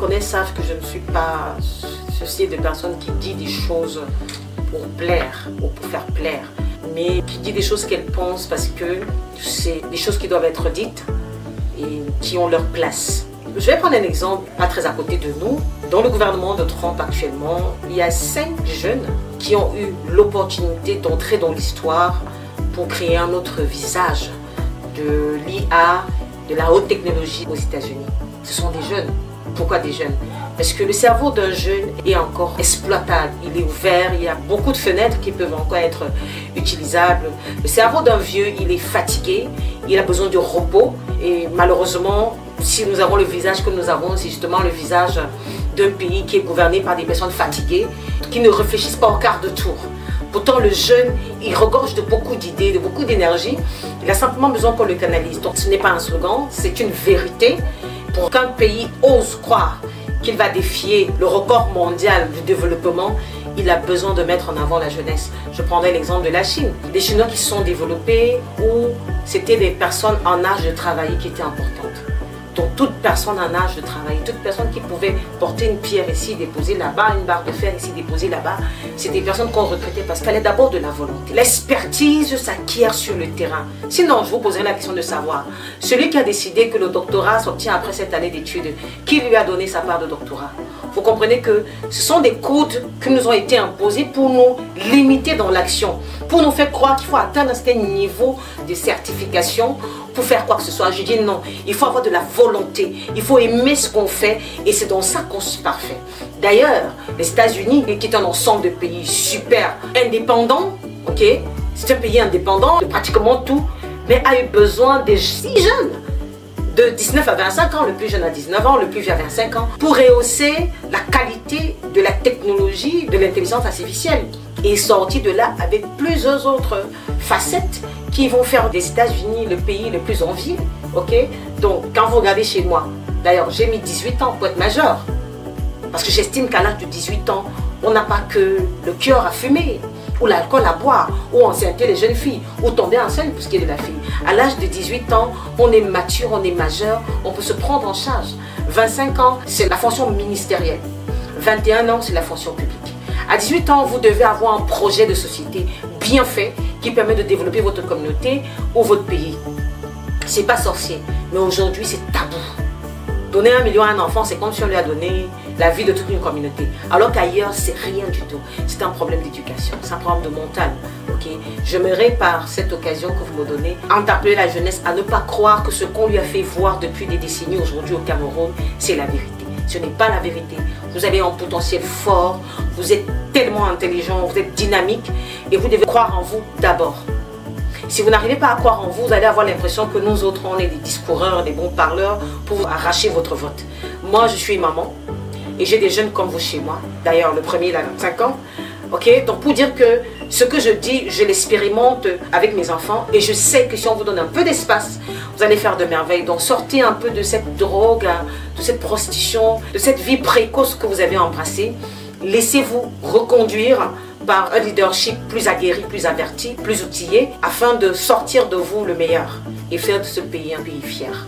connaissent savent que je ne suis pas ceci de personne qui dit des choses pour plaire ou pour faire plaire, mais qui dit des choses qu'elle pense parce que c'est des choses qui doivent être dites et qui ont leur place. Je vais prendre un exemple pas très à côté de nous. Dans le gouvernement de Trump actuellement, il y a 5 jeunes qui ont eu l'opportunité d'entrer dans l'histoire pour créer un autre visage de l'IA, de la haute technologie aux États-Unis. Ce sont des jeunes. Pourquoi des jeunes? Parce que le cerveau d'un jeune est encore exploitable, il est ouvert, il y a beaucoup de fenêtres qui peuvent encore être utilisables. Le cerveau d'un vieux, il est fatigué, il a besoin de repos et malheureusement, si nous avons le visage que nous avons, c'est justement le visage d'un pays qui est gouverné par des personnes fatiguées, qui ne réfléchissent pas au quart de tour. Pourtant, le jeune, il regorge de beaucoup d'idées, de beaucoup d'énergie. Il a simplement besoin qu'on le canalise. Donc, ce n'est pas un slogan, c'est une vérité. Pour qu'un pays ose croire qu'il va défier le record mondial du développement, il a besoin de mettre en avant la jeunesse. Je prendrai l'exemple de la Chine. Des Chinois qui se sont développés où c'était des personnes en âge de travailler qui étaient importantes. Donc toute personne en âge de travail, toute personne qui pouvait porter une pierre ici, déposer là-bas, une barre de fer ici, déposer là-bas, c'est des personnes qu'on recrutait parce qu'elle est d'abord de la volonté. L'expertise s'acquiert sur le terrain. Sinon, je vous poserai la question de savoir, celui qui a décidé que le doctorat s'obtient après cette année d'études, qui lui a donné sa part de doctorat? Vous comprenez que ce sont des codes qui nous ont été imposés pour nous limiter dans l'action, pour nous faire croire qu'il faut atteindre un certain niveau de certification pour faire quoi que ce soit. Je dis non, il faut avoir de la volonté, il faut aimer ce qu'on fait et c'est dans ça qu'on est parfait. D'ailleurs, les États-Unis, qui est un ensemble de pays super indépendants, ok, c'est un pays indépendant de pratiquement tout, mais a eu besoin des si jeunes. De 19 à 25 ans, le plus jeune à 19 ans, le plus vieux à 25 ans, pour rehausser la qualité de la technologie, de l'intelligence artificielle. Et sorti de là avec plusieurs autres facettes qui vont faire des États-Unis le pays le plus envié. Ok? Donc, quand vous regardez chez moi, d'ailleurs, j'ai mis 18 ans pour être majeur. Parce que j'estime qu'à l'âge de 18 ans, on n'a pas que le cœur à fumer, ou l'alcool à boire, ou enceinter les jeunes filles, ou tomber enceinte pour ce qui est de la fille. À l'âge de 18 ans, on est mature, on est majeur, on peut se prendre en charge. 25 ans, c'est la fonction ministérielle. 21 ans, c'est la fonction publique. À 18 ans, vous devez avoir un projet de société bien fait qui permet de développer votre communauté ou votre pays. C'est pas sorcier, mais aujourd'hui, c'est tabou. Donner 1 million à un enfant, c'est comme si on lui a donné la vie de toute une communauté. Alors qu'ailleurs, c'est rien du tout. C'est un problème d'éducation, c'est un problème de mental. Okay? J'aimerais par cette occasion que vous me donnez, interpeller la jeunesse à ne pas croire que ce qu'on lui a fait voir depuis des décennies aujourd'hui au Cameroun, c'est la vérité. Ce n'est pas la vérité. Vous avez un potentiel fort, vous êtes tellement intelligent, vous êtes dynamique et vous devez croire en vous d'abord. Si vous n'arrivez pas à croire en vous, vous allez avoir l'impression que nous autres, on est des discoureurs, des bons parleurs pour vous arracher votre vote. Moi, je suis maman et j'ai des jeunes comme vous chez moi. D'ailleurs, le premier, il a 25 ans. Okay? Donc, pour dire que ce que je dis, je l'expérimente avec mes enfants et je sais que si on vous donne un peu d'espace, vous allez faire de merveilles. Donc, sortez un peu de cette drogue, de cette prostitution, de cette vie précoce que vous avez embrassée. Laissez-vous reconduire par un leadership plus aguerri, plus averti, plus outillé, afin de sortir de vous le meilleur et faire de ce pays un pays fier.